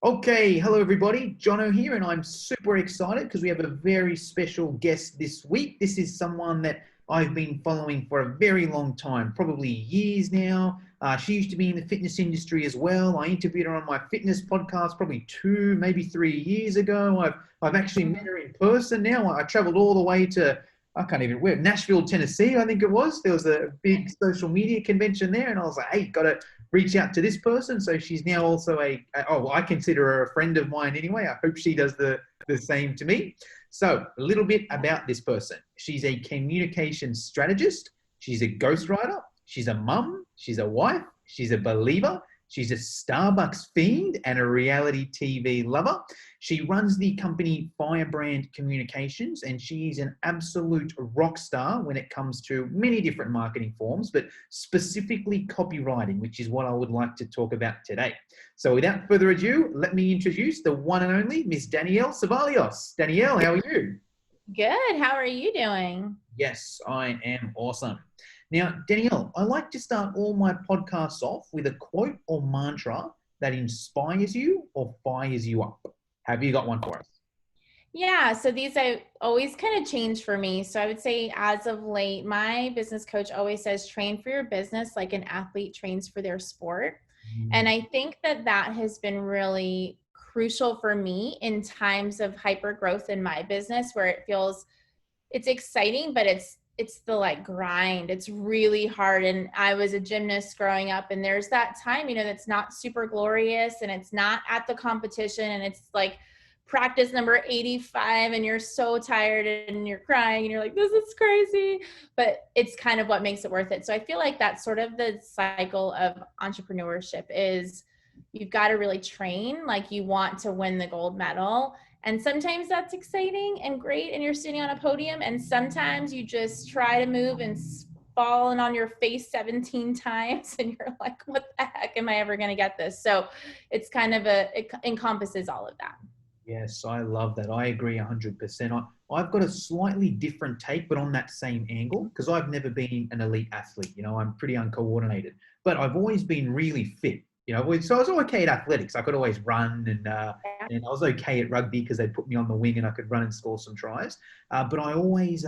Okay, hello everybody. Jono here, and I'm super excited because we have a very special guest this week. This is someone that I've been following for a very long time, probably years now. She used to be in the fitness industry as well. I interviewed her on my fitness podcast probably 2, maybe 3 years ago. I've actually met her in person now. I traveled all the way to I can't even where Nashville, Tennessee, I think it was. There was a big social media convention there, and I was like, hey, got to reach out to this person. So she's now also I consider her a friend of mine anyway. I hope she does the same to me. So a little bit about this person. She's a communication strategist. She's a ghostwriter. She's a mum. She's a wife. She's a believer. She's a Starbucks fiend and a reality TV lover. She runs the company Firebrand Communications, and she's an absolute rock star when it comes to many different marketing forms, but specifically copywriting, which is what I would like to talk about today. So without further ado, let me introduce the one and only Miss Danielle Cevallos. Danielle, how are you? Good. How are you doing? Yes, I am awesome. Now, Danielle, I like to start all my podcasts off with a quote or mantra that inspires you or fires you up. Have you got one for us? Yeah, so these I always kind of change for me. So I would say as of late, my business coach always says train for your business like an athlete trains for their sport. And I think that has been really crucial for me in times of hyper growth in my business where it feels it's exciting, but it's the like grind. It's really hard. And I was a gymnast growing up, and there's that time, that's not super glorious, and it's not at the competition, and it's like practice number 85 and you're so tired and you're crying and you're like, this is crazy, but it's kind of what makes it worth it. So I feel like that's sort of the cycle of entrepreneurship is you've got to really train, like you want to win the gold medal. And sometimes that's exciting and great and you're sitting on a podium, and sometimes you just try to move and falling on your face 17 times and you're like, what the heck am I ever going to get this? So it's kind of it encompasses all of that. Yes, I love that. I agree 100%. I've got a slightly different take, but on that same angle, because I've never been an elite athlete. I'm pretty uncoordinated, but I've always been really fit. So I was okay at athletics. I could always run, and I was okay at rugby because they put me on the wing and I could run and score some tries. But I always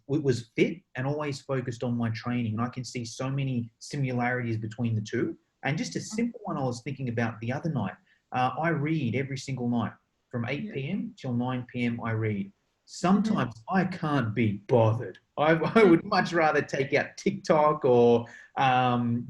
was fit and always focused on my training. And I can see so many similarities between the two. And just a simple one I was thinking about the other night. I read every single night. From 8 p.m. till 9 p.m. I read. Sometimes I can't be bothered. I would much rather take out TikTok or jump on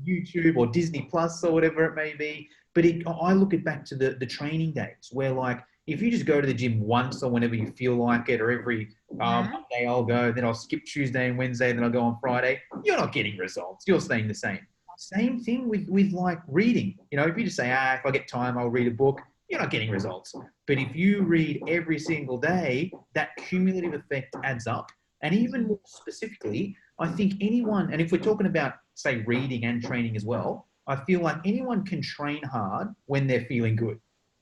YouTube or Disney Plus or whatever it may be. But I look it back to the training days where, like, if you just go to the gym once or whenever you feel like it, or every Monday I'll go, then I'll skip Tuesday and Wednesday, then I'll go on Friday, you're not getting results. You're staying the same. Same thing with like reading. If you just say, if I get time, I'll read a book, you're not getting results. But if you read every single day, that cumulative effect adds up. And even more specifically, I think anyone, and if we're talking about, say, reading and training as well, I feel like anyone can train hard when they're feeling good.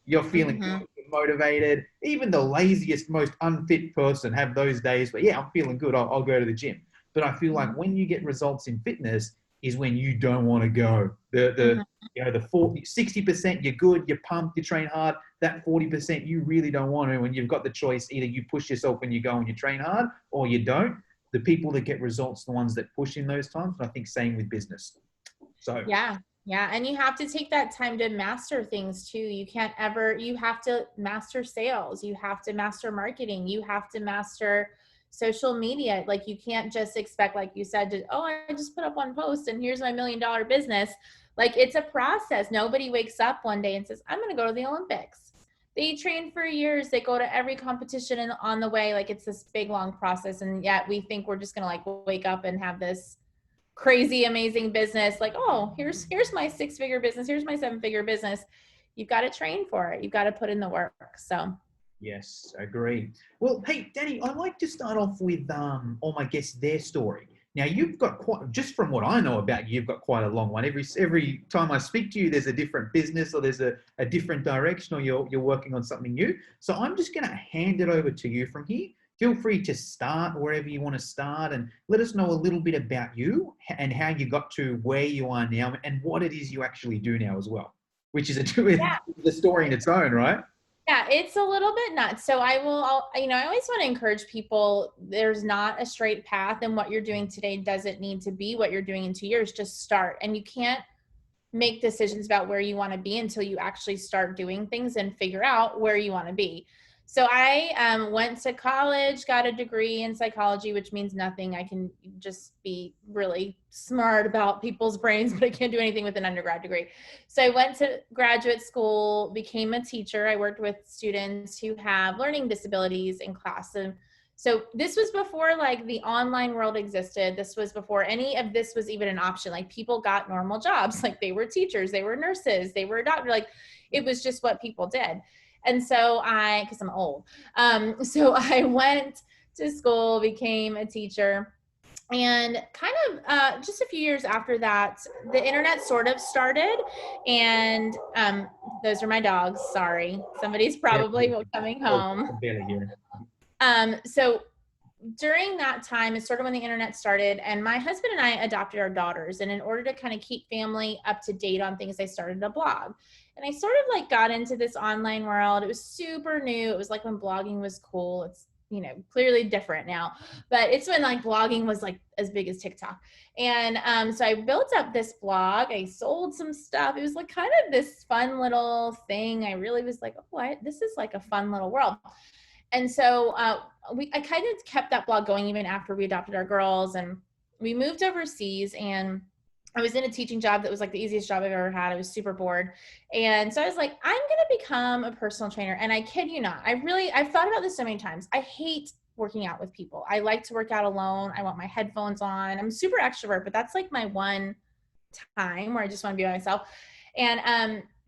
You're feeling good, you're motivated. Even the laziest, most unfit person have those days where, yeah, I'm feeling good, I'll go to the gym. But I feel like when you get results in fitness is when you don't want to go. The 60% you're good, you're pumped, you train hard. That 40% you really don't want to. When you've got the choice, either you push yourself and you go and you train hard, or you don't. The people that get results, the ones that push in those times. And I think same with business. So yeah, and you have to take that time to master things too. You have to master sales, you have to master marketing, you have to master social media. Like you can't just expect, like you said, I just put up one post and here's my $1 million business. Like it's a process. Nobody wakes up one day and says, I'm going to go to the Olympics. They train for years. They go to every competition and on the way, like it's this big, long process. And yet we think we're just going to like wake up and have this crazy, amazing business. Like, oh, here's my 6-figure business. Here's my 7-figure business. You've got to train for it. You've got to put in the work. So yes, agree. Well, hey, Danny, I'd like to start off with all my guests, their story. Now, you've got just from what I know about you, you've got quite a long one. Every time I speak to you, there's a different business or there's a different direction, or you're working on something new. So I'm just going to hand it over to you from here. Feel free to start wherever you want to start and let us know a little bit about you and how you got to where you are now and what it is you actually do now as well. which is the story in its own, right? Yeah, it's a little bit nuts. So I always want to encourage people, there's not a straight path, and what you're doing today doesn't need to be what you're doing in 2 years. Just start. And you can't make decisions about where you want to be until you actually start doing things and figure out where you want to be. So I went to college, got a degree in psychology, which means nothing. I can just be really smart about people's brains, but I can't do anything with an undergrad degree. So I went to graduate school, became a teacher. I worked with students who have learning disabilities in class. And so this was before like the online world existed. This was before any of this was even an option. Like people got normal jobs, like they were teachers, they were nurses, they were a doctor, like it was just what people did. And so because I'm old, so I went to school, became a teacher, and kind of just a few years after that, the internet sort of started. And those are my dogs. Sorry, somebody's probably coming home. I'm barely here. So during that time is sort of when the internet started, and my husband and I adopted our daughters. And in order to kind of keep family up to date on things, I started a blog. And I sort of like got into this online world. It was super new. It was like when blogging was cool. It's, clearly different now, but it's when like blogging was like as big as TikTok. And so I built up this blog. I sold some stuff. It was like kind of this fun little thing. I really was like, oh, this is like a fun little world. And so I kind of kept that blog going even after we adopted our girls, and we moved overseas, and I was in a teaching job that was like the easiest job I've ever had. I was super bored. And so I was like, I'm going to become a personal trainer. And I kid you not, I've thought about this so many times. I hate working out with people. I like to work out alone. I want my headphones on. I'm super extrovert, but that's like my one time where I just want to be by myself. And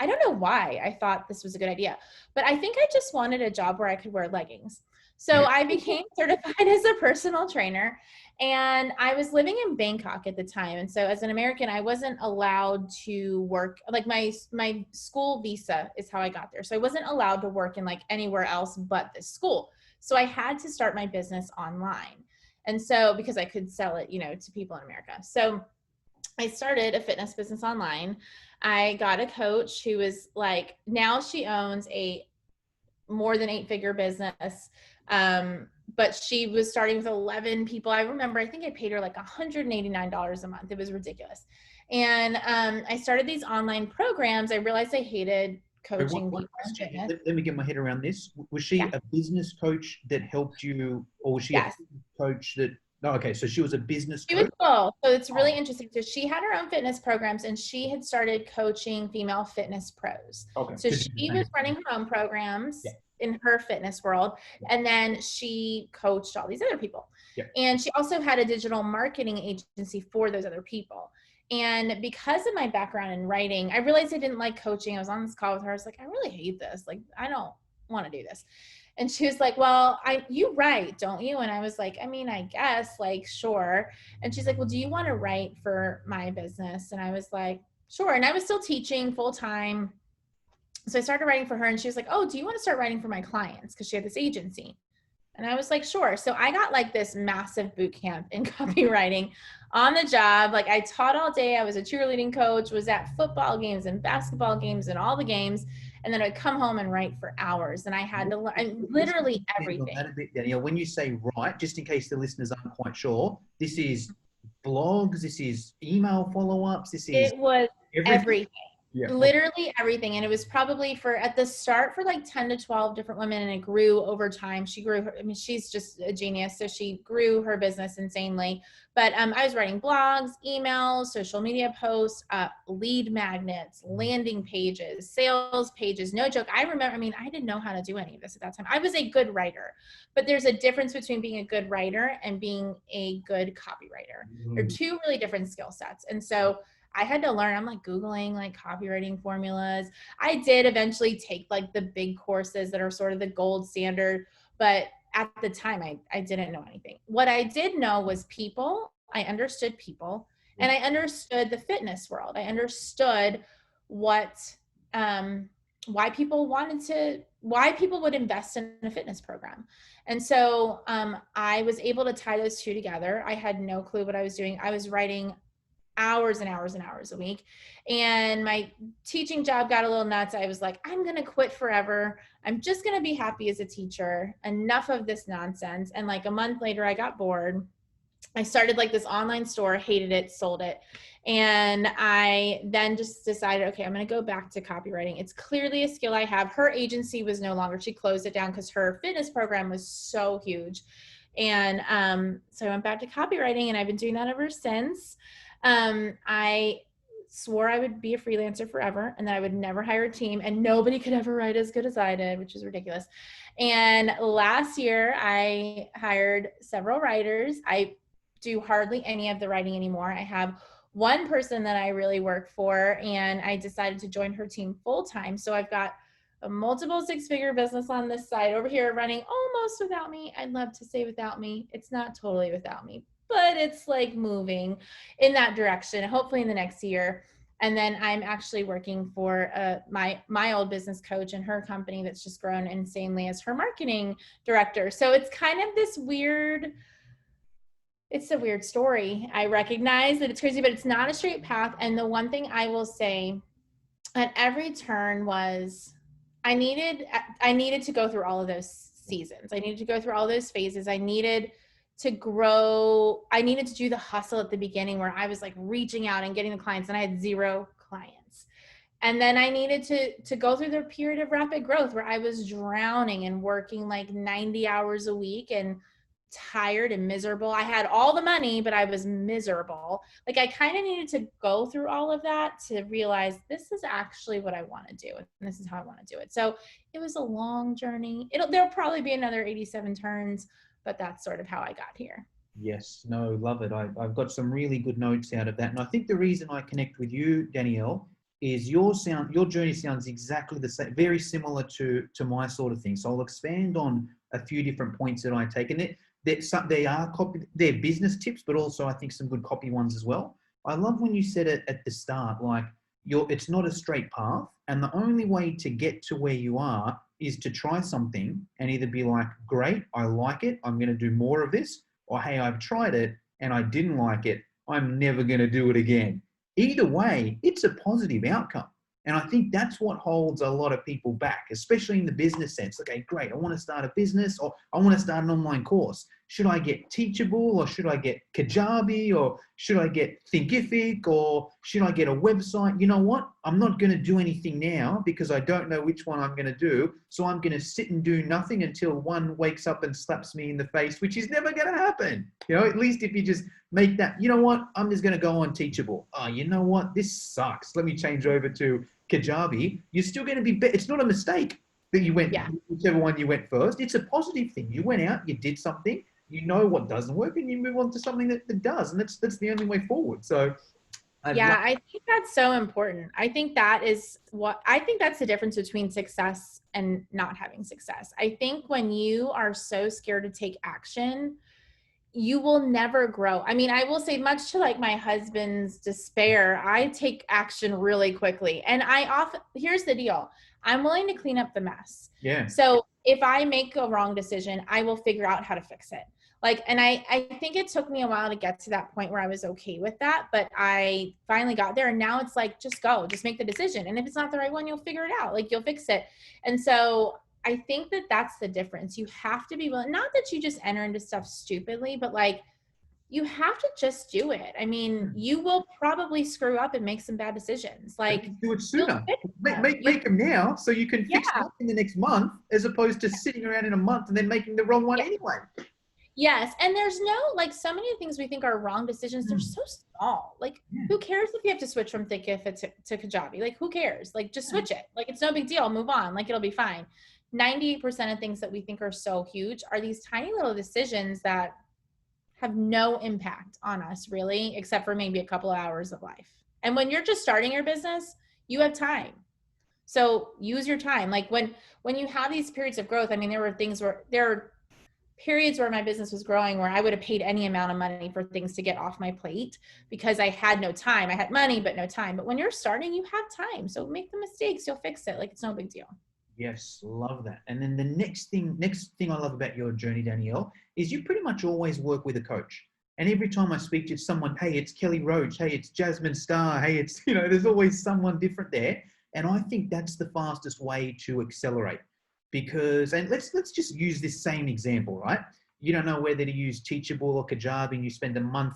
I don't know why I thought this was a good idea, but I think I just wanted a job where I could wear leggings. So I became certified as a personal trainer, and I was living in Bangkok at the time. And so as an American, I wasn't allowed to work, like my school visa is how I got there. So I wasn't allowed to work in like anywhere else but this school. So I had to start my business online. And so because I could sell it, to people in America. So I started a fitness business online. I got a coach who was like, now she owns a more than 8-figure business. But she was starting with 11 people. I remember, I think I paid her like $189 a month. It was ridiculous. And I started these online programs. I realized I hated coaching people. Let me get my head around this. Was she a business coach that helped you, or was she a coach that? No, okay, so she was a business coach? She was both. So it's really interesting. So she had her own fitness programs, and she had started coaching female fitness pros. Okay. So she was running her own programs in her fitness world, and then she coached all these other people. And she also had a digital marketing agency for those other people. And because of my background in writing, I realized I didn't like coaching. I was on this call with her. I was like, I really hate this. Like, I don't want to do this. And she was like, well, you write, don't you? And I was like, I mean, I guess, like, sure. And she's like, well, do you want to write for my business? And I was like, sure. And I was still teaching full time. So I started writing for her, and she was like, oh, do you want to start writing for my clients? Because she had this agency. And I was like, sure. So I got like this massive boot camp in copywriting on the job. Like I taught all day. I was a cheerleading coach, was at football games and basketball games and all the games. And then I'd come home and write for hours. And I had to learn literally everything. That a bit, Danielle, when you say write, just in case the listeners aren't quite sure, this is blogs, this is email follow-ups, It was everything. Literally everything. And it was probably at the start for like 10 to 12 different women, and it grew over time. She grew her, I mean, she's just a genius. So she grew her business insanely. But I was writing blogs, emails, social media posts, lead magnets, landing pages, sales pages. No joke. I remember, I didn't know how to do any of this at that time. I was a good writer, but there's a difference between being a good writer and being a good copywriter. They're two really different skill sets. And so I had to learn. I'm like Googling like copywriting formulas. I did eventually take like the big courses that are sort of the gold standard, but at the time I didn't know anything. What I did know was people. I understood people, and I understood the fitness world. I understood why people would invest in a fitness program. And so I was able to tie those two together. I had no clue what I was doing. I was writing hours and hours and hours a week. And my teaching job got a little nuts. I was like, I'm going to quit forever. I'm just going to be happy as a teacher. Enough of this nonsense. And like a month later, I got bored. I started like this online store, hated it, sold it. And I then just decided, okay, I'm going to go back to copywriting. It's clearly a skill I have. Her agency was no longer, she closed it down because her fitness program was so huge. And so I went back to copywriting, and I've been doing that ever since. I swore I would be a freelancer forever and that I would never hire a team, and nobody could ever write as good as I did, which is ridiculous. And last year I hired several writers. I do hardly any of the writing anymore. I have one person that I really work for, and I decided to join her team full time. So I've got a multiple six-figure business on this side over here running almost without me. I'd love to say without me. It's not totally without me, but it's like moving in that direction, hopefully in the next year. And then I'm actually working for my old business coach and her company that's just grown insanely as her marketing director. So it's kind of this weird, it's a weird story. I recognize that it's crazy, but it's not a straight path. And the one thing I will say at every turn was I needed to go through all of those seasons. I needed to go through all those phases. I needed to grow. I needed to do the hustle at the beginning where I was like reaching out and getting the clients, and I had 0 clients. And then I needed to go through the period of rapid growth where I was drowning and working like 90 hours a week and tired and miserable. I had all the money, but I was miserable. Like I kind of needed to go through all of that to realize this is actually what I want to do. And this is how I want to do it. So it was a long journey. There'll probably be another 87 turns, but that's sort of how I got here. Yes, no, love it. I've got some really good notes out of that. And I think the reason I connect with you, Danielle, is your journey sounds exactly the same, very similar to my sort of thing. So I'll expand on a few different points that I take. And they're business tips, but also I think some good copy ones as well. I love when you said it at the start, like it's not a straight path, and the only way to get to where you are is to try something and either be like, great, I like it, I'm going to do more of this, or hey, I've tried it and I didn't like it, I'm never going to do it again. Either way, it's a positive outcome. And I think that's what holds a lot of people back, especially in the business sense. Okay, great, I want to start a business, or I want to start an online course. Should I get Teachable, or should I get Kajabi, or should I get Thinkific, or should I get a website? You know what? I'm not going to do anything now because I don't know which one I'm going to do. So I'm going to sit and do nothing until one wakes up and slaps me in the face, which is never going to happen. You know, at least if you just make that, you know what? I'm just going to go on Teachable. Oh, you know what? This sucks. Let me change over to Kajabi. You're still going to be, it's not a mistake that you went, whichever one you went first. It's a positive thing. You went out, you did something, you know what doesn't work, and you move on to something that does. And that's the only way forward. So I think that's so important. I think that's the difference between success and not having success. I think when you are so scared to take action, you will never grow. I mean, I will say, much to like my husband's despair, I take action really quickly. And here's the deal. I'm willing to clean up the mess. Yeah. So if I make a wrong decision, I will figure out how to fix it. And I think it took me a while to get to that point where I was okay with that, but I finally got there, and now it's like, just go, just make the decision. And if it's not the right one, you'll figure it out. Like, you'll fix it. And so I think that that's the difference. You have to be willing, not that you just enter into stuff stupidly, but like, you have to just do it. I mean, you will probably screw up and make some bad decisions. Like, do it sooner. Make them now so you can fix them in the next month, as opposed to sitting around in a month and then making the wrong one anyway. Yes. And there's no, like, so many things we think are wrong decisions. They're so small. Like, who cares if you have to switch from Thinkific to Kajabi? Like, who cares? Like, just switch it. Like, it's no big deal. Move on. Like, it'll be fine. 98% of things that we think are so huge are these tiny little decisions that have no impact on us, really, except for maybe a couple of hours of life. And when you're just starting your business, you have time. So use your time. Like, when you have these periods of growth, I mean, there are periods where my business was growing where I would have paid any amount of money for things to get off my plate because I had no time. I had money, but no time. But when you're starting, you have time. So make the mistakes, you'll fix it. Like, it's no big deal. Yes, love that. And then the next thing I love about your journey, Danielle, is you pretty much always work with a coach. And every time I speak to someone, hey, it's Kelly Roach, hey, it's Jasmine Starr, hey, it's, there's always someone different there. And I think that's the fastest way to accelerate because, and let's just use this same example, right? You don't know whether to use Teachable or Kajabi and you spend a month,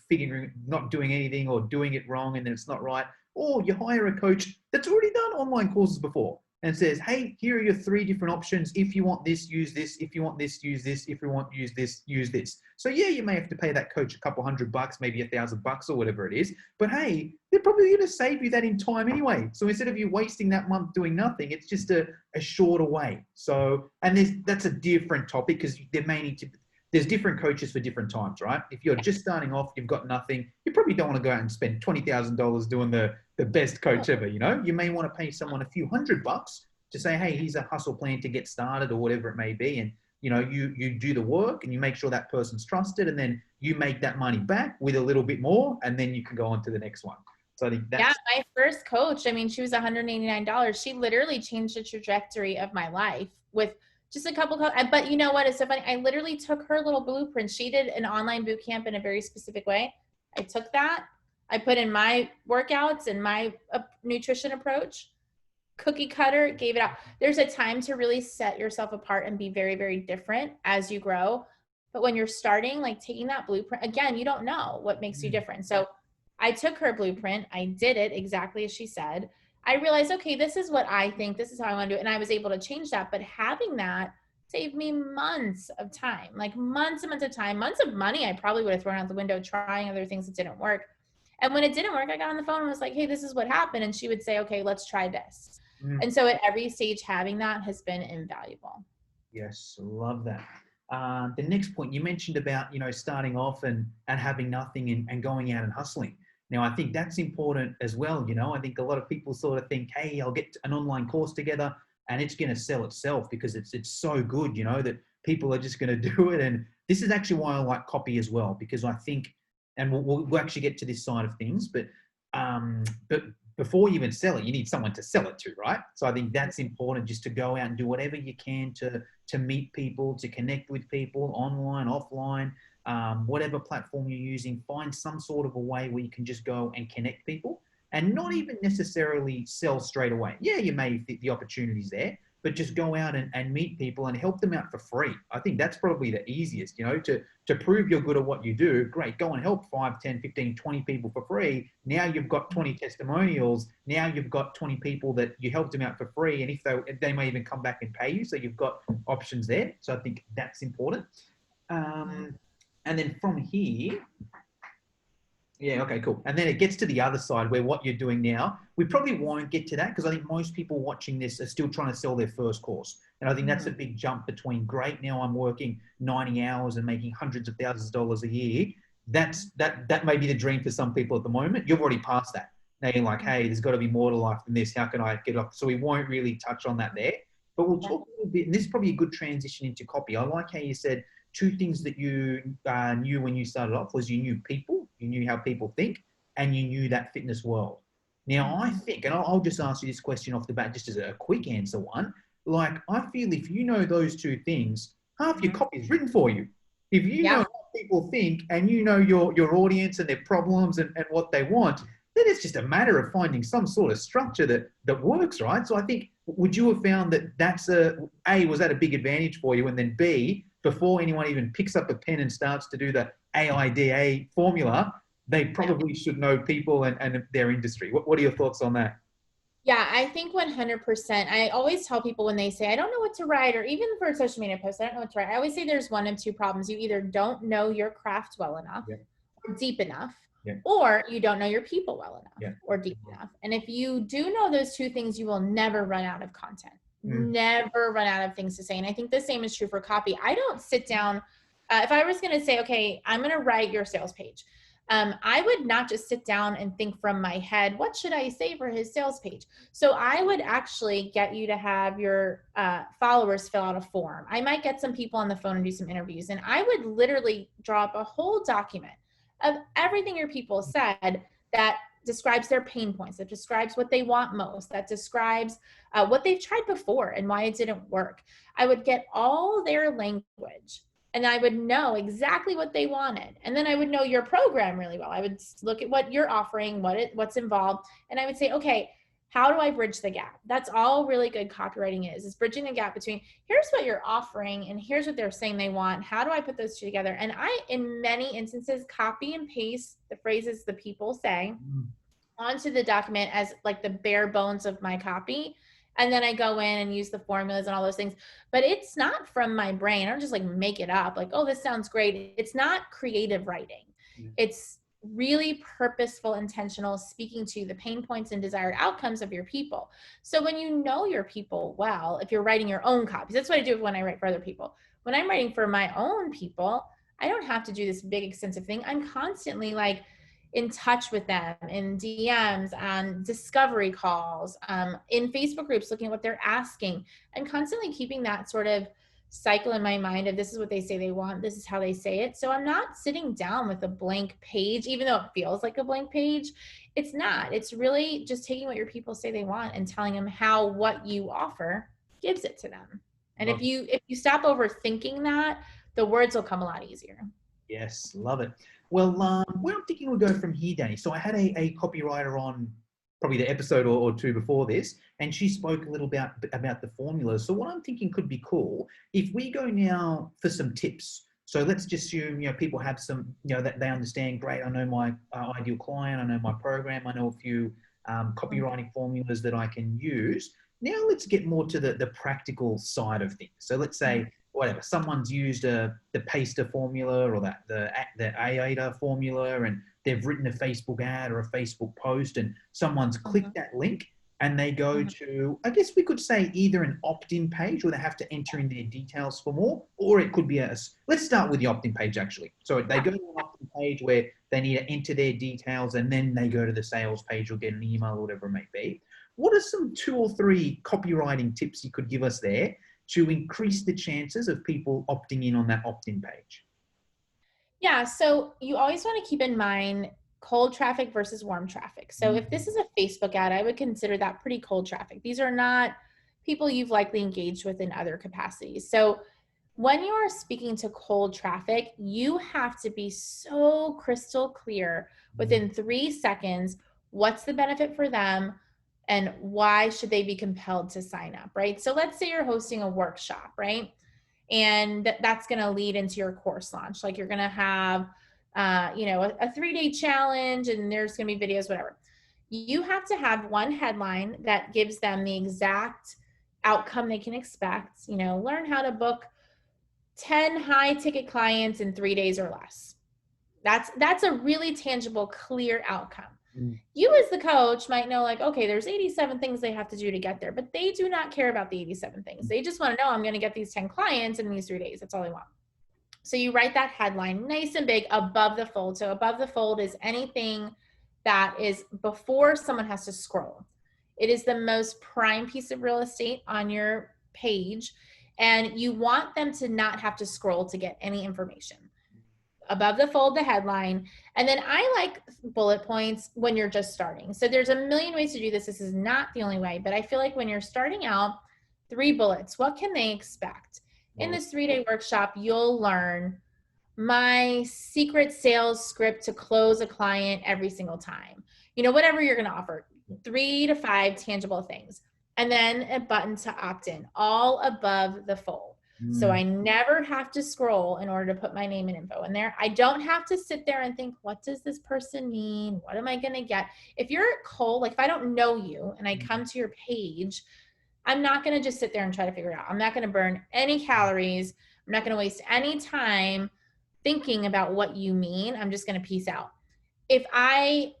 figuring, not doing anything or doing it wrong and then it's not right. Or you hire a coach that's already done online courses before and says, hey, here are your 3 different options. If you want this, use this. If you want this, use this. If you want use this, use this. So yeah, you may have to pay that coach a couple $100, maybe $1,000 or whatever it is. But hey, they're probably going to save you that in time anyway. So instead of you wasting that month doing nothing, it's just a shorter way. So, and that's a different topic because there may need to, there's different coaches for different times, right? If you're just starting off, you've got nothing, you probably don't want to go out and spend $20,000 doing the best coach ever, You may want to pay someone a few $100 to say, hey, here's a hustle plan to get started or whatever it may be. And, you do the work and you make sure that person's trusted and then you make that money back with a little bit more and then you can go on to the next one. So I think that's... Yeah, my first coach, she was $189. She literally changed the trajectory of my life with just a couple, but you know what? It's so funny. I literally took her little blueprint. She did an online boot camp in a very specific way. I took that. I put in my workouts and my nutrition approach, cookie cutter, gave it out. There's a time to really set yourself apart and be very, very different as you grow. But when you're starting, like taking that blueprint, again, you don't know what makes you different. So I took her blueprint. I did it exactly as she said. I realized, okay, this is what I think. This is how I want to do it. And I was able to change that. But having that saved me months of time, like months and months of time, months of money I probably would have thrown out the window trying other things that didn't work. And when it didn't work, I got on the phone and was like, hey, this is what happened. And she would say, okay, let's try this. And so at every stage, having that has been invaluable. Yes, love that. The next point you mentioned about, starting off and having nothing and going out and hustling. Now, I think that's important as well. I think a lot of people sort of think, hey, I'll get an online course together and it's going to sell itself because it's so good, that people are just going to do it. And this is actually why I like copy as well, because I think, and we'll actually get to this side of things, but before you even sell it, you need someone to sell it to, right? So I think that's important, just to go out and do whatever you can to meet people, to connect with people online, offline, whatever platform you're using, find some sort of a way where you can just go and connect people and not even necessarily sell straight away. Yeah, you may think the opportunity's there, but just go out and meet people and help them out for free. I think that's probably the easiest, to prove you're good at what you do. Great, go and help 5, 10, 15, 20 people for free. Now you've got 20 testimonials. Now you've got 20 people that you helped them out for free. And if they may even come back and pay you. So you've got options there. So I think that's important. And then from here, yeah, okay, cool. And then it gets to the other side where what you're doing now, we probably won't get to that because I think most people watching this are still trying to sell their first course. And I think that's a big jump between great, now I'm working 90 hours and making hundreds of thousands of dollars a year. That may be the dream for some people at the moment. You've already passed that. Now you're like, hey, there's got to be more to life than this. How can I get up? So we won't really touch on that there. But we'll talk a little bit, and this is probably a good transition into copy. I like how you said 2 things that you knew when you started off was you knew people, you knew how people think, and you knew that fitness world. Now, I think, and I'll just ask you this question off the bat, just as a quick answer one, like I feel if you know those 2 things, half your copy is written for you. If you know what people think and you know your audience and their problems and what they want, then it's just a matter of finding some sort of structure that works, right? So I think, would you have found that that's was that a big advantage for you? And then B, before anyone even picks up a pen and starts to do the AIDA formula, they probably should know people and their industry. What are your thoughts on that? Yeah, I think 100%. I always tell people when they say, I don't know what to write, or even for a social media post, I don't know what to write. I always say there's one of 2 problems. You either don't know your craft well enough or deep enough, or you don't know your people well enough or deep enough. And if you do know those 2 things, you will never run out of content. Never run out of things to say. And I think the same is true for copy. I don't sit down. If I was going to say, okay, I'm going to write your sales page. I would not just sit down and think from my head, what should I say for his sales page? So I would actually get you to have your followers fill out a form. I might get some people on the phone and do some interviews. And I would literally draw up a whole document of everything your people said that describes their pain points, that describes what they want most, that describes what they've tried before and why it didn't work. I would get all their language and I would know exactly what they wanted. And then I would know your program really well. I would look at what you're offering, what's involved, and I would say, okay, how do I bridge the gap? That's all really good copywriting is bridging the gap between here's what you're offering and here's what they're saying they want. How do I put those two together? And I, in many instances, copy and paste the phrases the people say onto the document as like the bare bones of my copy. And then I go in and use the formulas and all those things. But it's not from my brain. I don't just like make it up like, oh, this sounds great. It's not creative writing. It's really purposeful, intentional, speaking to the pain points and desired outcomes of your people. So when you know your people well, if you're writing your own copies, that's what I do when I write for other people. When I'm writing for my own people, I don't have to do this big extensive thing. I'm constantly like in touch with them in DMs, on discovery calls, in Facebook groups, looking at what they're asking, and constantly keeping that sort of cycle in my mind of this is what they say they want, this is how they say it. So I'm not sitting down with a blank page, even though it feels like a blank page. It's not. It's really just taking what your people say they want and telling them how what you offer gives it to them. And if you stop overthinking that, the words will come a lot easier. Yes, love it. Well, where I'm thinking we'll go from here, Danny. So I had a copywriter on probably the episode or two before this, and she spoke a little about the formulas. So what I'm thinking could be cool if we go now for some tips. So let's just assume, people have some, that they understand, great, I know my ideal client, I know my program, I know a few copywriting formulas that I can use. Now let's get more to the practical side of things. So let's say, whatever, someone's used the paster formula or the AATA formula, and they've written a Facebook ad or a Facebook post, and someone's clicked that link and they go to, I guess we could say, either an opt-in page where they have to enter in their details for more, or it could be let's start with the opt-in page actually. So they go to an opt-in page where they need to enter their details, and then they go to the sales page or get an email or whatever it may be. What are some 2 or 3 copywriting tips you could give us there to increase the chances of people opting in on that opt-in page? Yeah, so you always want to keep in mind cold traffic versus warm traffic. So if this is a Facebook ad, I would consider that pretty cold traffic. These are not people you've likely engaged with in other capacities. So when you are speaking to cold traffic, you have to be so crystal clear within 3 seconds, what's the benefit for them and why should they be compelled to sign up, right? So let's say you're hosting a workshop, right? And that's going to lead into your course launch. Like you're going to have, a 3-day challenge, and there's going to be videos, whatever. You have to have one headline that gives them the exact outcome they can expect. Learn how to book 10 high ticket clients in 3 days or less. That's a really tangible, clear outcome. You as the coach might know, like, okay, there's 87 things they have to do to get there, but they do not care about the 87 things. They just want to know, I'm going to get these 10 clients in these 3 days. That's all they want. So you write that headline nice and big above the fold. So above the fold is anything that is before someone has to scroll. It is the most prime piece of real estate on your page, and you want them to not have to scroll to get any information. Above the fold, the headline. And then I like bullet points when you're just starting. So there's a million ways to do this. This is not the only way, but I feel like when you're starting out, 3 bullets. What can they expect? In this 3-day workshop, you'll learn my secret sales script to close a client every single time. Whatever you're going to offer, 3 to 5 tangible things. And then a button to opt in, all above the fold. So I never have to scroll in order to put my name and info in there. I don't have to sit there and think, what does this person mean? What am I going to get? If you're cold, like if I don't know you and I come to your page, I'm not going to just sit there and try to figure it out. I'm not going to burn any calories. I'm not going to waste any time thinking about what you mean. I'm just going to peace out. If I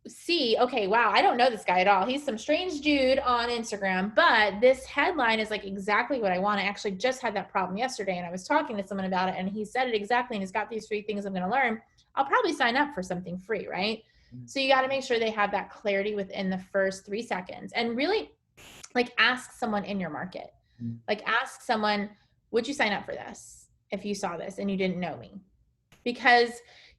see, okay, wow, I don't know this guy at all. He's some strange dude on Instagram, but this headline is like exactly what I want. I actually just had that problem yesterday, and I was talking to someone about it, and he said it exactly, and he's got these 3 things I'm going to learn. I'll probably sign up for something free, right? So you got to make sure they have that clarity within the first 3 seconds, and really like ask someone in your market, like ask someone, would you sign up for this if you saw this and you didn't know me? Because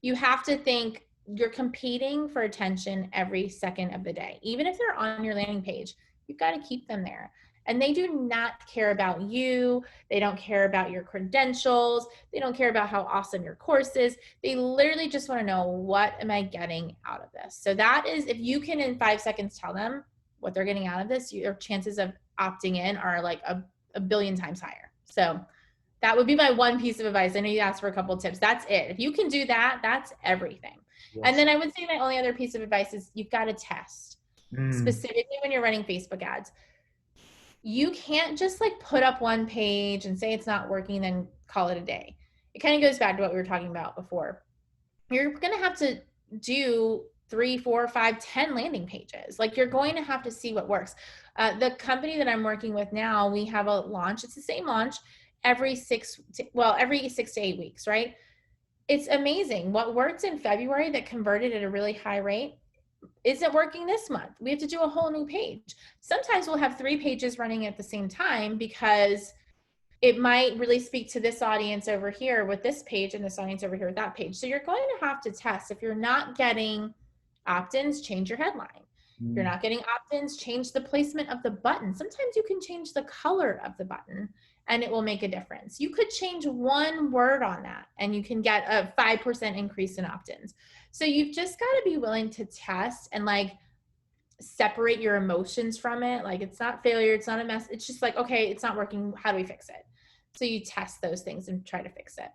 you have to think, you're competing for attention every second of the day. Even if they're on your landing page, you've got to keep them there. and they do not care about you. They don't care about your credentials. They don't care about how awesome your course is. They literally just want to know, what am I getting out of this? So that is, if you can in 5 seconds tell them what they're getting out of this, your chances of opting in are like a billion times higher. So that would be my one piece of advice. I know you asked for a couple of tips. That's it. If you can do that, that's everything. Yes. And then I would say my only other piece of advice is you've got to test. Specifically when you're running Facebook ads. You can't just like put up one page and say it's not working, then call it a day. It kind of goes back to what we were talking about before. You're going to have to do 3, 4, 5, 10 landing pages. Like, you're going to have to see what works. The company that I'm working with now, we have a launch. It's the same launch every 6 to 8 weeks, right? It's amazing. What worked in February that converted at a really high rate isn't working this month. We have to do a whole new page. Sometimes we'll have 3 pages running at the same time because it might really speak to this audience over here with this page and this audience over here with that page. So you're going to have to test. If you're not getting opt-ins, change your headline. If you're not getting opt-ins, change the placement of the button. Sometimes you can change the color of the button and it will make a difference. You could change one word on that and you can get a 5% increase in opt-ins. So you've just got to be willing to test and like separate your emotions from it. Like, it's not failure, it's not a mess. It's just like, okay, it's not working. How do we fix it? So you test those things and try to fix it.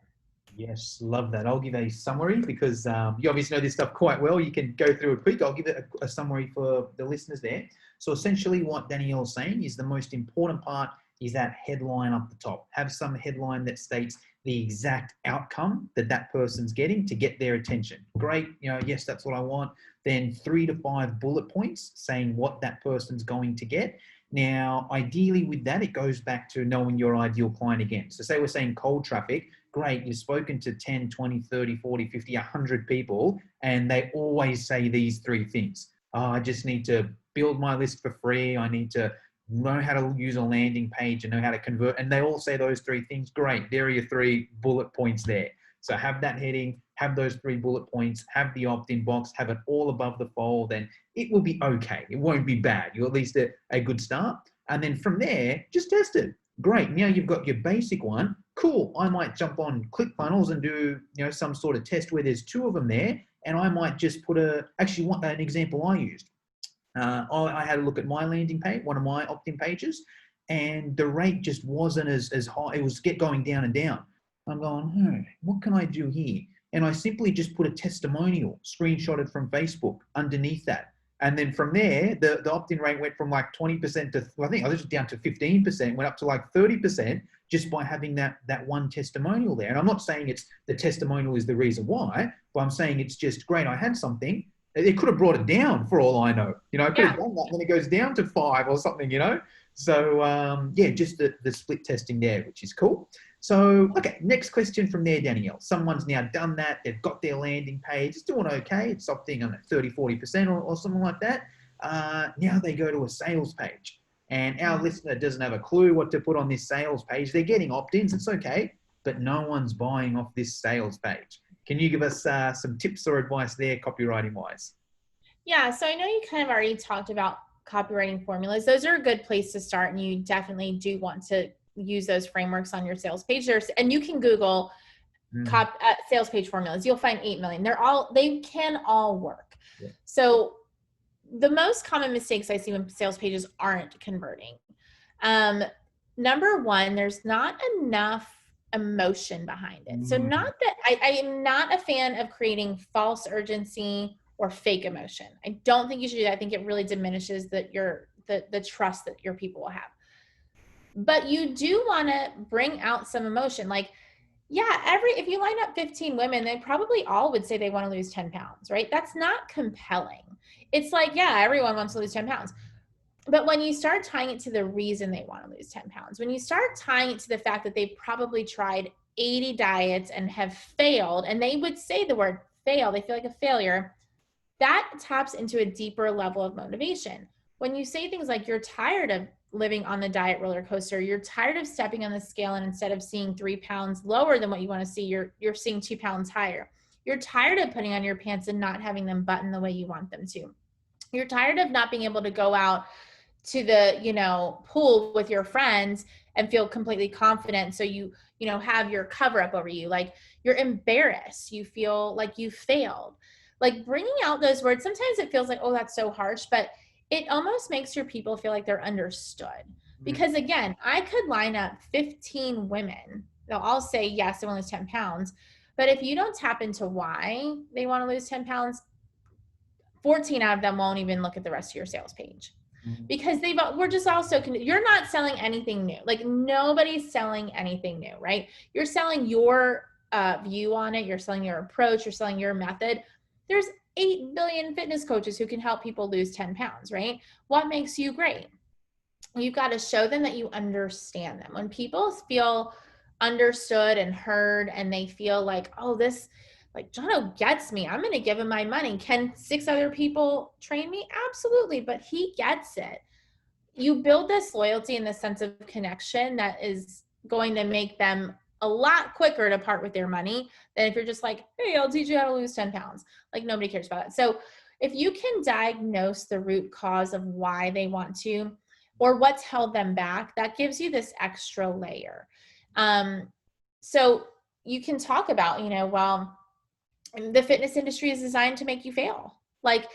Yes, love that. I'll give a summary because you obviously know this stuff quite well. You can go through it quick. I'll give it a summary for the listeners there. So essentially what Danielle is saying is the most important part is that headline up the top. Have some headline that states the exact outcome that that person's getting to get their attention. Great, yes, that's what I want. Then 3 to 5 bullet points saying what that person's going to get. Now, ideally with that, it goes back to knowing your ideal client again. So say we're saying cold traffic, great, you've spoken to 10, 20, 30, 40, 50, 100 people, and they always say these 3 things. I just need to build my list for free. I need to know how to use a landing page and know how to convert. And they all say those 3 things. Great, there are your 3 bullet points there. So have that heading, have those 3 bullet points, have the opt-in box, have it all above the fold, and it will be okay. It won't be bad. You're at least a good start. And then from there, just test it. Great, now you've got your basic one. Cool, I might jump on ClickFunnels and do some sort of test where there's 2 of them there, and I might just put an example I used. I had a look at my landing page, one of my opt-in pages, and the rate just wasn't as high. It was going down and down. I'm going, what can I do here? And I simply just put a testimonial screenshotted from Facebook underneath that. And then from there, the opt-in rate went from like 20% to, I think I was down to 15%, went up to like 30% just by having that one testimonial there. And I'm not saying the testimonial is the reason why, but I'm saying it's just great. I had something. It could have brought it down for all I know. I could have done that, and then it goes down to 5 or something, So, just the split testing there, which is cool. So, okay, next question from there, Danielle. Someone's now done that. They've got their landing page. It's doing okay. It's something on 30, 40% or something like that. Now they go to a sales page. And our listener doesn't have a clue what to put on this sales page. They're getting opt-ins. It's okay. But no one's buying off this sales page. Can you give us some tips or advice there, copywriting-wise? Yeah, so I know you kind of already talked about copywriting formulas. Those are a good place to start, and you definitely do want to use those frameworks on your sales page. And you can Google sales page formulas. You'll find 8 million. They can all work. Yeah. So the most common mistakes I see when sales pages aren't converting. Number one, there's not enough emotion behind it. So not that I am not a fan of creating false urgency or fake emotion. I don't think you should do that. I think it really diminishes the trust that your people will have. But you do want to bring out some emotion. Like, if you line up 15 women, they probably all would say they want to lose 10 pounds, right? That's not compelling. It's like, everyone wants to lose 10 pounds. But when you start tying it to the reason they want to lose 10 pounds, when you start tying it to the fact that they've probably tried 80 diets and have failed, and they would say the word fail, they feel like a failure, that taps into a deeper level of motivation. When you say things like you're tired of living on the diet roller coaster, you're tired of stepping on the scale and instead of seeing 3 pounds lower than what you want to see, you're seeing 2 pounds higher. You're tired of putting on your pants and not having them button the way you want them to. You're tired of not being able to go out to the, pool with your friends and feel completely confident. So have your cover up over you. Like you're embarrassed. You feel like you failed. Like bringing out those words, sometimes it feels like, oh, that's so harsh, but it almost makes your people feel like they're understood. Because again, I could line up 15 women. They'll all say, yes, they want to lose 10 pounds. But if you don't tap into why they want to lose 10 pounds, 14 out of them won't even look at the rest of your sales page because we're just also, you're not selling anything new. Like nobody's selling anything new, right? You're selling your view on it. You're selling your approach. You're selling your method. There's 8 billion fitness coaches who can help people lose 10 pounds, right? What makes you great? You've got to show them that you understand them. When people feel understood and heard and they feel like, oh, this, like Jono gets me, I'm going to give him my money. Can 6 other people train me? Absolutely. But he gets it. You build this loyalty and this sense of connection that is going to make them a lot quicker to part with their money than if you're just like, hey, I'll teach you how to lose 10 pounds. Like nobody cares about it. So if you can diagnose the root cause of why they want to, or what's held them back, that gives you this extra layer. So you can talk about, well, the fitness industry is designed to make you fail. Like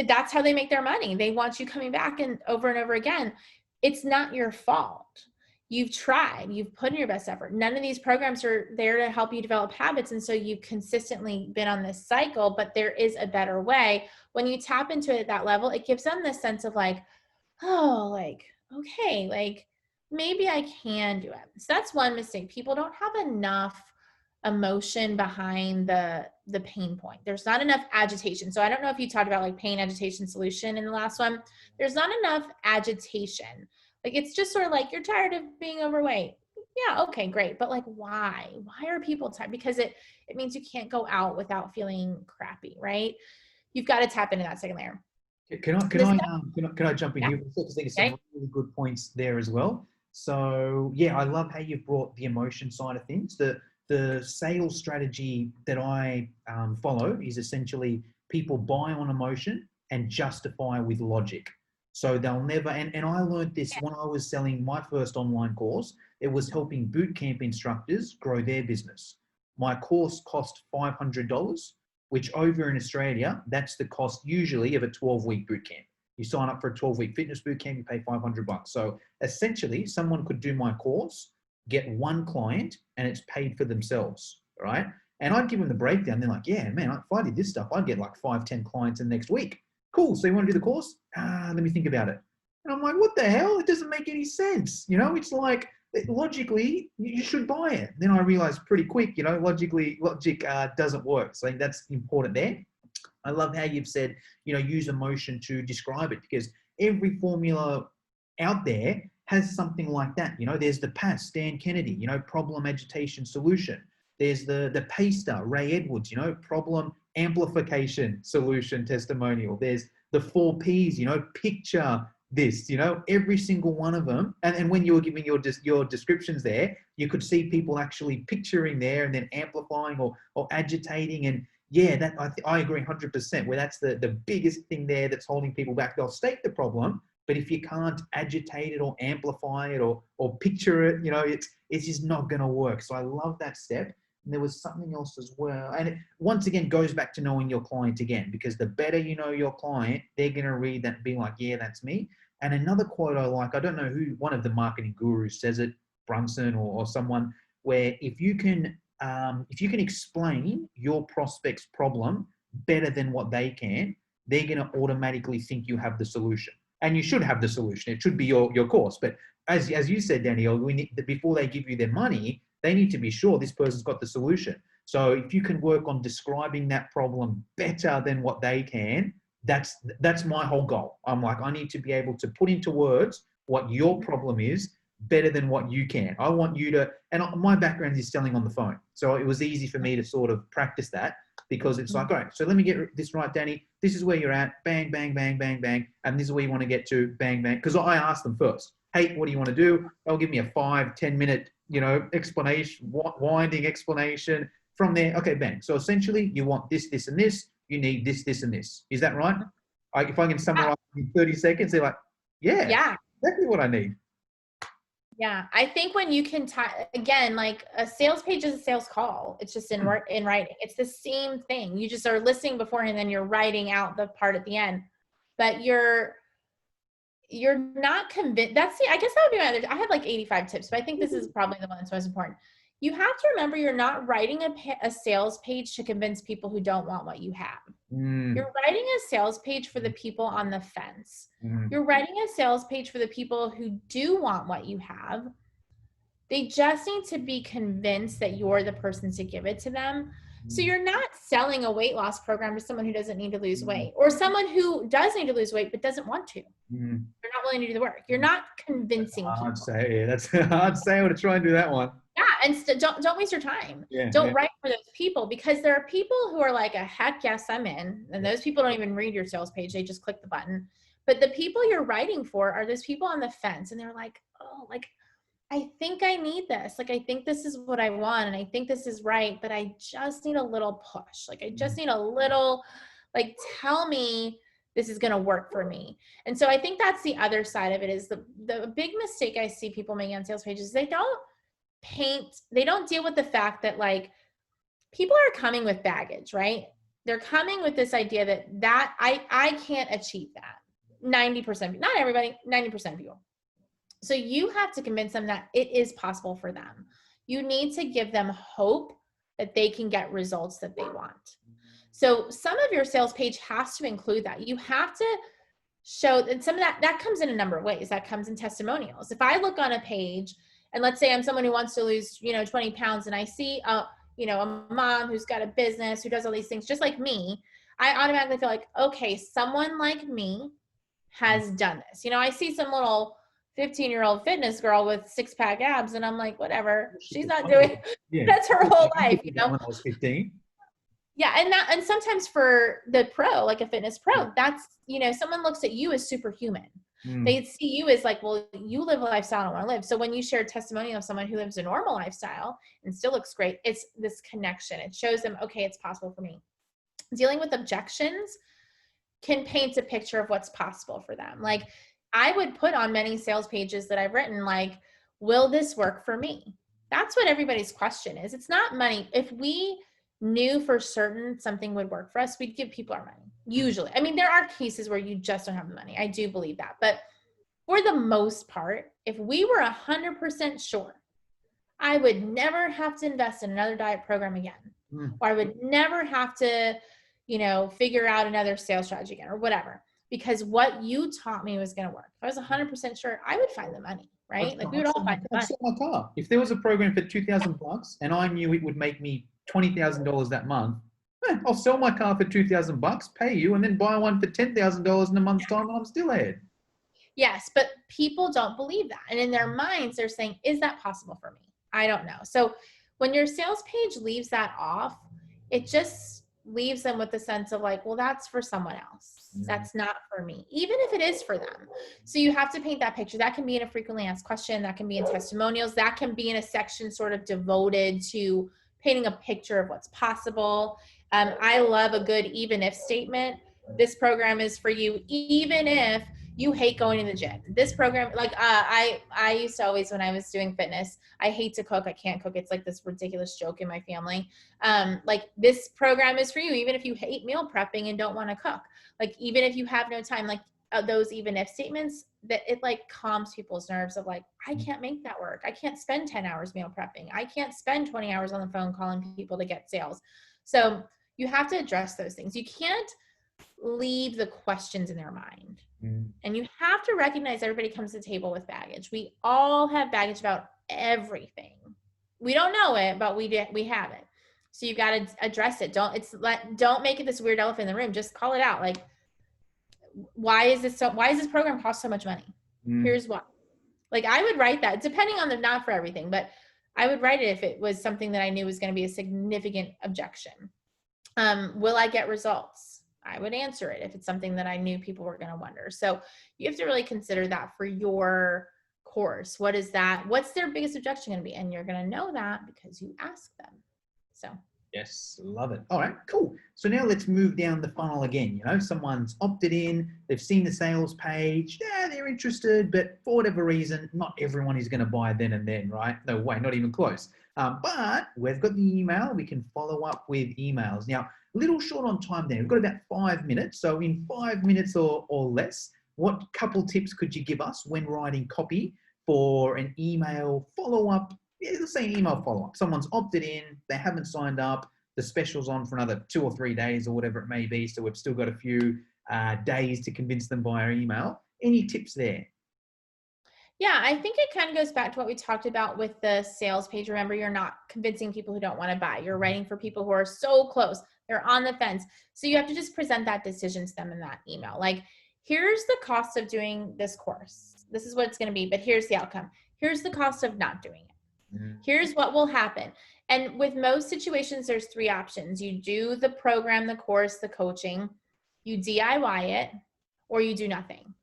that's how they make their money. They want you coming back and over again. It's not your fault. You've tried, you've put in your best effort. None of these programs are there to help you develop habits. And so you've consistently been on this cycle, but there is a better way. When you tap into it at that level, it gives them this sense of like, oh, like, okay, like maybe I can do it. So that's one mistake. People don't have enough emotion behind the pain point. There's not enough agitation. So I don't know if you talked about like pain, agitation, solution in the last one. There's not enough agitation. Like it's just sort of like you're tired of being overweight. Yeah, okay, great. But like why? Why are people tired? Because it means you can't go out without feeling crappy, right? You've got to tap into that second layer. Can I jump in here? Because I think it's some really good points there as well. So yeah, I love how you've brought the emotion side of things. The sales strategy that I follow is essentially people buy on emotion and justify with logic. So they'll never, and I learned this when I was selling my first online course. It was helping boot camp instructors grow their business. My course cost $500, which over in Australia, that's the cost usually of a 12-week boot camp. You sign up for a 12-week fitness boot camp, you pay $500. So essentially, someone could do my course, get one client, and it's paid for themselves, right? And I'd give them the breakdown. They're like, yeah, man, if I did this stuff, I'd get like 5, 10 clients in the next week. Cool. So you want to do the course? Let me think about it. And I'm like, what the hell? It doesn't make any sense. It's like, logically, you should buy it. Then I realized pretty quick, logic doesn't work. So I think that's important there. I love how you've said, use emotion to describe it, because every formula out there has something like that. There's the PAS, Stan Kennedy, problem, agitation, solution. There's the PASTER, Ray Edwards, problem, amplification, solution, testimonial. There's the 4 Ps, picture this, every single one of them. And when you were giving your descriptions there, you could see people actually picturing there and then amplifying or agitating. And yeah, I agree 100%, where that's the biggest thing there that's holding people back. They'll state the problem, but if you can't agitate it or amplify it or picture it, it's just not going to work. So I love that step. And there was something else as well. And it, once again, goes back to knowing your client again, because the better you know your client, they're going to read that and be like, yeah, that's me. And another quote I like, I don't know who, one of the marketing gurus says it, Brunson or someone, where if you can explain your prospect's problem better than what they can, they're going to automatically think you have the solution. And you should have the solution. It should be your course. But as you said, Danielle, before they give you their money, they need to be sure this person's got the solution. So if you can work on describing that problem better than what they can, that's my whole goal. I'm like, I need to be able to put into words what your problem is better than what you can. I want you to, and my background is selling on the phone. So it was easy for me to sort of practice that, because it's like, all right, so let me get this right, Danny. This is where you're at. Bang, bang, bang, bang, bang. And this is where you want to get to. Bang, bang. Because I asked them first, hey, what do you want to do? They'll give me a 5-10 minute, explanation, winding explanation. From there, okay, bang. So essentially, you want this, this, and this. You need this, this, and this. Is that right? If I can summarize in 30 seconds, they're like, Yeah, Yeah. exactly what I need. Yeah. I think when you can again, like a sales page is a sales call. It's just in writing. It's the same thing. You just are listening beforehand, and then you're writing out the part at the end. But you're not convinced. I guess that would be my other, I have like 85 tips, but I think this is probably the one that's most important. You have to remember you're not writing a sales page to convince people who don't want what you have. You're writing a sales page for the people on the fence. You're writing a sales page for the people who do want what you have. They just need to be convinced that you're the person to give it to them. So you're not selling a weight loss program to someone who doesn't need to lose weight, or someone who does need to lose weight but doesn't want to. You're not willing to do the work. You're not convincing people. Hard say. Yeah, that's a hard sale to try and do that one. Yeah, and don't waste your time. Yeah, Don't write for those people, because there are people who are like, a heck yes, I'm in. And those people don't even read your sales page. They just click the button. But the people you're writing for are those people on the fence, and they're like, oh, like, I think I need this. Like, I think this is what I want, and I think this is right, but I just need a little push. Like, I just need a little, like, tell me this is going to work for me. And so I think that's the other side of it, is the big mistake I see people making on sales pages. They don't deal with the fact that, like, people are coming with baggage, right? They're coming with this idea that I can't achieve that. 90%, not everybody, 90% of people. So you have to convince them that it is possible for them. You need to give them hope that they can get results that they want. So some of your sales page has to include that. You have to show that some of that comes in a number of ways. That comes in testimonials. If I look on a page, and let's say I'm someone who wants to lose, 20 pounds, and I see a mom who's got a business, who does all these things just like me, I automatically feel like, okay, someone like me has done this. I see some little 15-year-old fitness girl with 6-pack abs, and I'm like, whatever, she's not doing, that's her whole life, When I was 15. Yeah. And sometimes for the pro, like a fitness pro, that's, someone looks at you as superhuman. They see you as like, well, you live a lifestyle I don't want to live. So when you share a testimonial of someone who lives a normal lifestyle and still looks great, it's this connection. It shows them, okay, it's possible for me. Dealing with objections can paint a picture of what's possible for them. Like, I would put on many sales pages that I've written, like, will this work for me? That's what everybody's question is. It's not money. If we knew for certain something would work for us, we'd give people our money. Usually. I mean, there are cases where you just don't have the money. I do believe that. But for the most part, if we were 100% sure, I would never have to invest in another diet program again. Or I would never have to, figure out another sales strategy again, or whatever. Because what you taught me was going to work. If I was 100% sure, I would find the money, right? Like, we would all find the money. I'd sell my car. If there was a program for $2,000 and I knew it would make me $20,000 that month, I'll sell my car for $2,000, pay you, and then buy one for $10,000 in a month's time, and I'm still ahead. Yes, but people don't believe that. And in their minds, they're saying, is that possible for me? I don't know. So when your sales page leaves that off, it just leaves them with the sense of like, well, that's for someone else. That's not for me, even if it is for them. So you have to paint that picture. That can be in a frequently asked question. That can be in testimonials. That can be in a section sort of devoted to painting a picture of what's possible. I love a good even if statement. This program is for you, even if you hate going to the gym. This program, like I used to always, when I was doing fitness, I hate to cook. I can't cook. It's like this ridiculous joke in my family. Like, this program is for you, even if you hate meal prepping and don't want to cook. Like, even if you have no time, like those even if statements, that it like calms people's nerves of like, I can't make that work. I can't spend 10 hours meal prepping. I can't spend 20 hours on the phone calling people to get sales. So you have to address those things. You can't leave the questions in their mind. And you have to recognize everybody comes to the table with baggage. We all have baggage about everything. We don't know it, but we have it. So you've got to address it. Don't make it this weird elephant in the room. Just call it out. Like, why is this program cost so much money? Here's why. Like, I would write that, depending on not for everything, but I would write it if it was something that I knew was going to be a significant objection. Will I get results? I would answer it if it's something that I knew people were going to wonder. So you have to really consider that for your course. What's their biggest objection going to be? And you're going to know that because you ask them. So Yes, love it. All right, cool. So now let's move down the funnel again. Someone's opted in, they've seen the sales page, yeah, they're interested, but for whatever reason, not everyone is going to buy then and then, right? No way, not even close. But we've got the email, we can follow up with emails. Now, a little short on time there. We've got about 5 minutes. So in 5 minutes or less, what couple tips could you give us when writing copy for an email follow-up? Yeah, let's say an email follow-up. Someone's opted in, they haven't signed up, the special's on for another 2 or 3 days or whatever it may be. So we've still got a few days to convince them via email. Any tips there? Yeah, I think it kind of goes back to what we talked about with the sales page. Remember, you're not convincing people who don't want to buy. You're writing for people who are so close. They're on the fence. So you have to just present that decision to them in that email. Like, here's the cost of doing this course. This is what it's going to be, but here's the outcome. Here's the cost of not doing it. Here's what will happen. And with most situations, there's 3 options. You do the program, the course, the coaching, you DIY it, or you do nothing.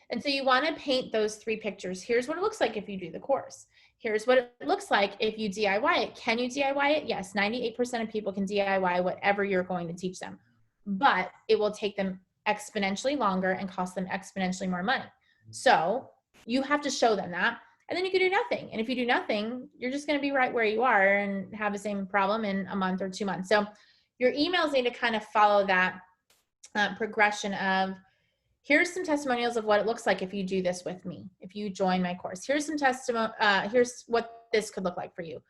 And so you want to paint those 3 pictures. Here's what it looks like if you do the course. Here's what it looks like if you DIY it. Can you DIY it? Yes, 98% of people can DIY whatever you're going to teach them, but it will take them exponentially longer and cost them exponentially more money. So you have to show them that. And then you can do nothing. And if you do nothing, you're just going to be right where you are and have the same problem in a month or 2 months. So your emails need to kind of follow that progression of, here's some testimonials of what it looks like if you do this with me, if you join my course. Here's some here's what this could look like for you.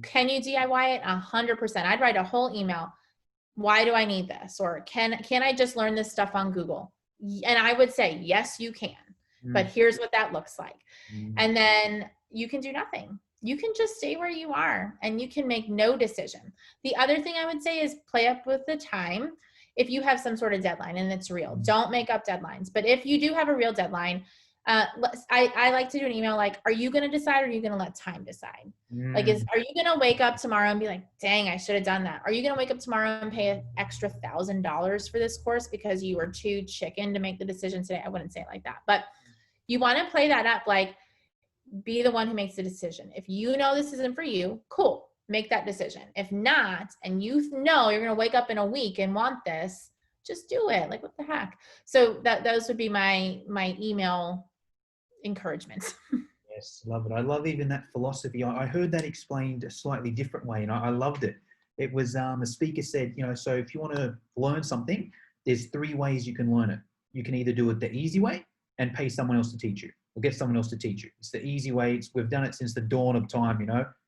Can you DIY it? 100%. I'd write a whole email. Why do I need this? Or can I just learn this stuff on Google? And I would say, yes, you can. But here's what that looks like. And then you can do nothing. You can just stay where you are and you can make no decision. The other thing I would say is play up with the time. If you have some sort of deadline and it's real, don't make up deadlines. But if you do have a real deadline, I like to do an email like, are you going to decide or are you going to let time decide? Like, are you going to wake up tomorrow and be like, dang, I should have done that? Are you going to wake up tomorrow and pay an extra $1,000 for this course because you were too chicken to make the decision today? I wouldn't say it like that, but you want to play that up, like, be the one who makes the decision. If you know this isn't for you, cool, make that decision. If not, and you know you're going to wake up in a week and want this, just do it. Like, what the heck? So those would be my email encouragements. Yes, love it. I love even that philosophy. I heard that explained a slightly different way, and I loved it. It was a speaker said, so if you want to learn something, there's 3 ways you can learn it. You can either do it the easy way and pay someone else to teach you, or get someone else to teach you. It's the easy way. We've done it since the dawn of time.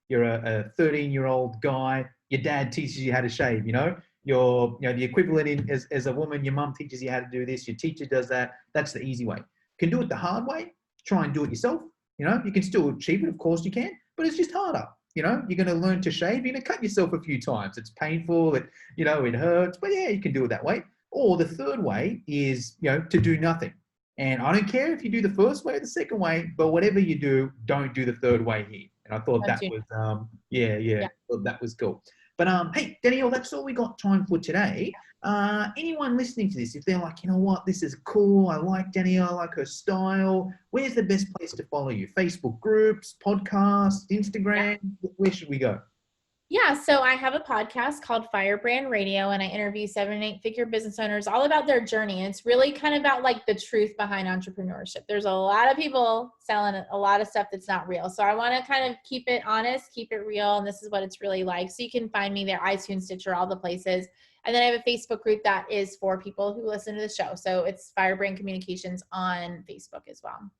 You're a 13-year-old guy. Your dad teaches you how to shave. You're the equivalent as a woman. Your mum teaches you how to do this. Your teacher does that. That's the easy way. You can do it the hard way. Try and do it yourself. You can still achieve it, of course you can, but it's just harder. You're going to learn to shave. You're going to cut yourself a few times. It's painful. It hurts, but yeah, you can do it that way. Or the third way is, to do nothing. And I don't care if you do the first way or the second way, but whatever you do, don't do the third way here. And I thought that was, thought that was cool. But hey, Danielle, that's all we got time for today. Anyone listening to this, if they're like, you know what, this is cool, I like Danielle, I like her style, where's the best place to follow you? Facebook groups, podcasts, Instagram? Where should we go? Yeah, so I have a podcast called Firebrand Radio, and I interview 7- and 8-figure business owners all about their journey. It's really kind of about like the truth behind entrepreneurship. There's a lot of people selling a lot of stuff that's not real. So I want to kind of keep it honest, keep it real, and this is what it's really like. So you can find me there, iTunes, Stitcher, all the places. And then I have a Facebook group that is for people who listen to the show. So it's Firebrand Communications on Facebook as well.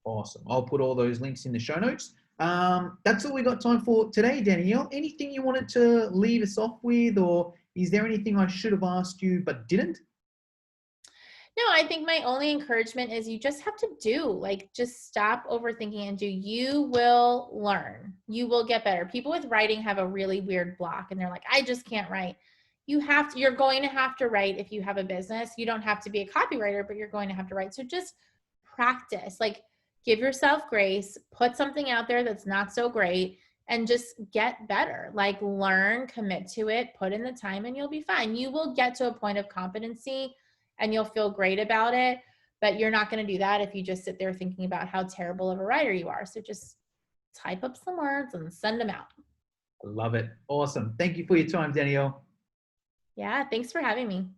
Awesome. I'll put all those links in the show notes. That's all we got time for today, Danielle. Anything you wanted to leave us off with, or is there anything I should have asked you but didn't? No, I think my only encouragement is you just have to do, like, just stop overthinking and do. You will learn. You will get better. People with writing have a really weird block and they're like, I just can't write. You're going to have to write if you have a business. You don't have to be a copywriter, but you're going to have to write. So just practice, like, give yourself grace, put something out there that's not so great, and just get better. Like, learn, commit to it, put in the time, and you'll be fine. You will get to a point of competency and you'll feel great about it, but you're not going to do that if you just sit there thinking about how terrible of a writer you are. So just type up some words and send them out. I love it. Awesome. Thank you for your time, Danielle. Yeah, thanks for having me.